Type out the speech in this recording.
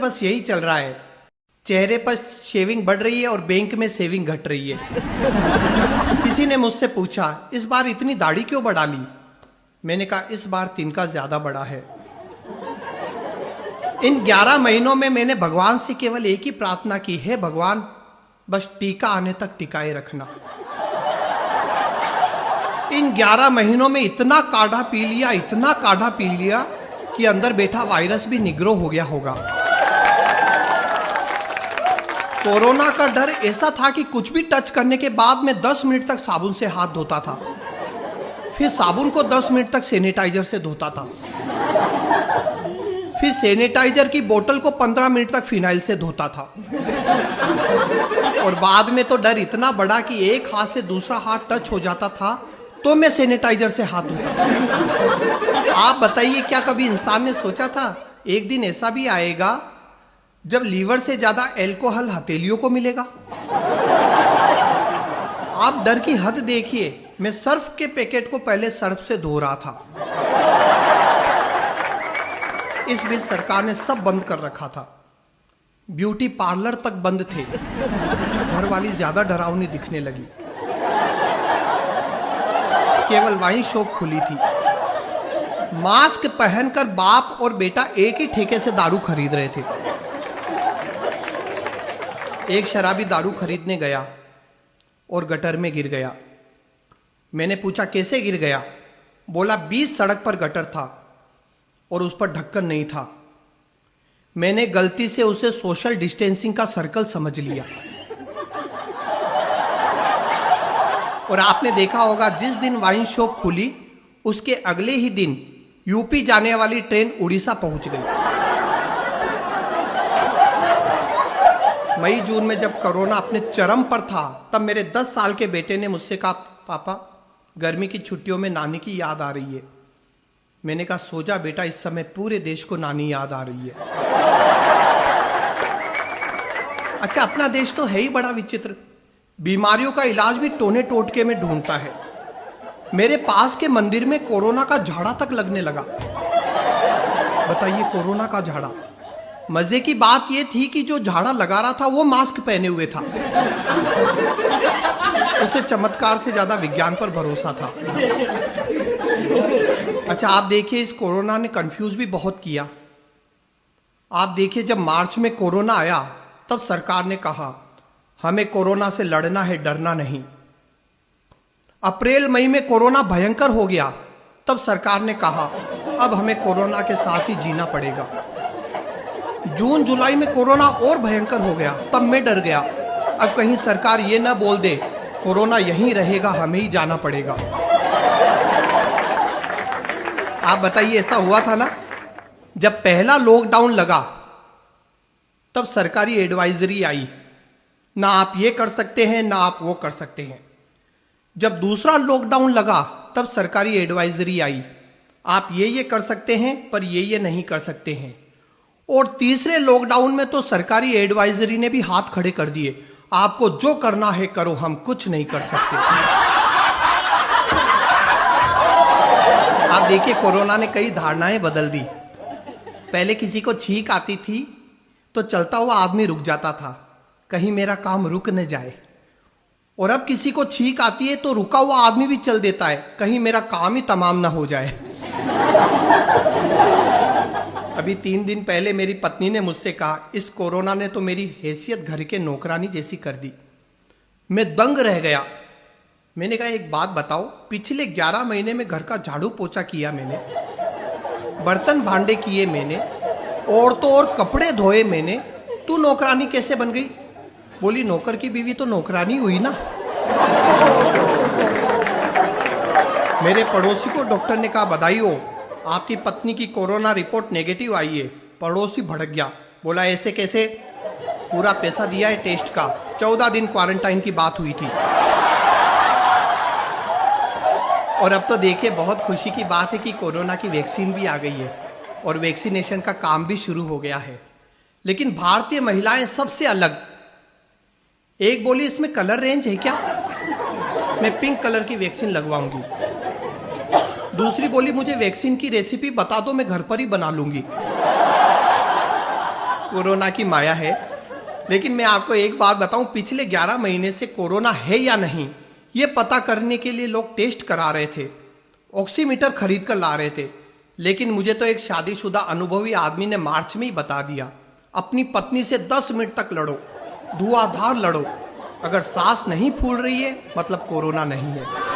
बस यही चल रहा है, चेहरे पर शेविंग बढ़ रही है और बैंक में सेविंग घट रही है। किसी ने मुझसे पूछा, इस बार इतनी दाढ़ी क्यों बढ़ा ली? मैंने कहा, इस बार तिनका ज्यादा बड़ा है। इन 11 महीनों में मैंने भगवान से केवल एक ही प्रार्थना की है, भगवान बस टीका आने तक टिकाए रखना। इन 11 महीनों में इतना काढ़ा पी लिया, इतना काढ़ा पी लिया कि अंदर बैठा वायरस भी निग्रो हो गया होगा। कोरोना का डर ऐसा था कि कुछ भी टच करने के बाद मैं 10 मिनट तक साबुन से हाथ धोता था, फिर साबुन को 10 मिनट तक सैनिटाइजर से धोता था, फिर सैनिटाइजर की बोतल को 15 मिनट तक फिनाइल से धोता था। और बाद में तो डर इतना बड़ा कि एक हाथ से दूसरा हाथ टच हो जाता था तो मैं सैनिटाइजर से हाथ धोता था। आप बताइए, क्या कभी इंसान ने सोचा था एक दिन ऐसा भी आएगा जब लीवर से ज्यादा अल्कोहल हथेलियों को मिलेगा? आप डर की हद देखिए। मैं सर्फ के पैकेट को पहले सर्फ से धो रहा था। इस बीच सरकार ने सब बंद कर रखा था, ब्यूटी पार्लर तक बंद थे। घर वाली ज्यादा डरावनी दिखने लगी। केवल वाइन शॉप खुली थी। मास्क पहनकर बाप और बेटा एक ही ठेके से दारू खरीद रहे थे। एक शराबी दारू खरीदने गया और गटर में गिर गया। मैंने पूछा, कैसे गिर गया? बोला, 20 सड़क पर गटर था और उस पर ढक्कन नहीं था। मैंने गलती से उसे सोशल डिस्टेंसिंग का सर्कल समझ लिया। और आपने देखा होगा, जिस दिन वाइन शॉप खुली उसके अगले ही दिन यूपी जाने वाली ट्रेन उड़ीसा पहुंच गई। मई जून में जब कोरोना अपने चरम पर था, तब मेरे 10 साल के बेटे ने मुझसे कहा, पापा गर्मी की छुट्टियों में नानी की याद आ रही है। मैंने कहा, सो जा बेटा, इस समय पूरे देश को नानी याद आ रही है। अच्छा, अपना देश तो है ही बड़ा विचित्र। बीमारियों का इलाज भी टोने टोटके में ढूंढता है। मेरे पास के मंदिर में कोरोना का झाड़ा तक लगने लगा। बताइए, कोरोना का झाड़ा। मजे की बात यह थी कि जो झाड़ा लगा रहा था वो मास्क पहने हुए था। उसे चमत्कार से ज्यादा विज्ञान पर भरोसा था। अच्छा, आप देखिए, इस कोरोना ने कंफ्यूज भी बहुत किया। आप देखिए, जब मार्च में कोरोना आया तब सरकार ने कहा, हमें कोरोना से लड़ना है, डरना नहीं। अप्रैल मई में कोरोना भयंकर हो गया, तब सरकार ने कहा, अब हमें कोरोना के साथ ही जीना पड़ेगा। जून जुलाई में कोरोना और भयंकर हो गया, तब मैं डर गया, अब कहीं सरकार ये ना बोल दे कोरोना यहीं रहेगा, हमें ही जाना पड़ेगा। आप बताइए, ऐसा हुआ था ना? जब पहला लॉकडाउन लगा तब सरकारी एडवाइजरी आई, ना आप ये कर सकते हैं, ना आप वो कर सकते हैं। जब दूसरा लॉकडाउन लगा तब सरकारी एडवाइजरी आई, आप ये कर सकते हैं पर ये नहीं कर सकते हैं। और तीसरे लॉकडाउन में तो सरकारी एडवाइजरी ने भी हाथ खड़े कर दिए, आपको जो करना है करो, हम कुछ नहीं कर सकते। आप देखिए, कोरोना ने कई धारणाएं बदल दी। पहले किसी को छींक आती थी तो चलता हुआ आदमी रुक जाता था, कहीं मेरा काम रुक न जाए। और अब किसी को छींक आती है तो रुका हुआ आदमी भी चल देता है, कहीं मेरा काम ही तमाम ना हो जाए। अभी 3 दिन पहले मेरी पत्नी ने मुझसे कहा, इस कोरोना ने तो मेरी हैसियत घर के नौकरानी जैसी कर दी। मैं दंग रह गया। मैंने कहा, एक बात बताओ, पिछले 11 महीने में घर का झाड़ू पोछा किया मैंने, बर्तन भांडे किए मैंने, और तो और कपड़े धोए मैंने, तू नौकरानी कैसे बन गई? बोली, नौकर की बीवी तो नौकरानी हुई ना। मेरे पड़ोसी को डॉक्टर ने कहा, बधाई हो, आपकी पत्नी की कोरोना रिपोर्ट नेगेटिव आई है। पड़ोसी भड़क गया, बोला, ऐसे कैसे? पूरा पैसा दिया है टेस्ट का, 14 दिन क्वारंटाइन की बात हुई थी। और अब तो देखिए, बहुत खुशी की बात है कि कोरोना की वैक्सीन भी आ गई है और वैक्सीनेशन का काम भी शुरू हो गया है। लेकिन भारतीय महिलाएं सबसे अलग। एक बोली, इसमें कलर रेंज है क्या? मैं पिंक कलर की वैक्सीन लगवाऊंगी। दूसरी बोली, मुझे वैक्सीन की रेसिपी बता दो, मैं घर पर ही बना लूंगी। कोरोना की माया है। लेकिन मैं आपको एक बात बताऊं, पिछले 11 महीने से कोरोना है या नहीं ये पता करने के लिए लोग टेस्ट करा रहे थे, ऑक्सीमीटर खरीद कर ला रहे थे। लेकिन मुझे तो एक शादीशुदा अनुभवी आदमी ने मार्च में ही बता दिया, अपनी पत्नी से 10 मिनट तक लड़ो, धुआंधार लड़ो, अगर सांस नहीं फूल रही है मतलब कोरोना नहीं है।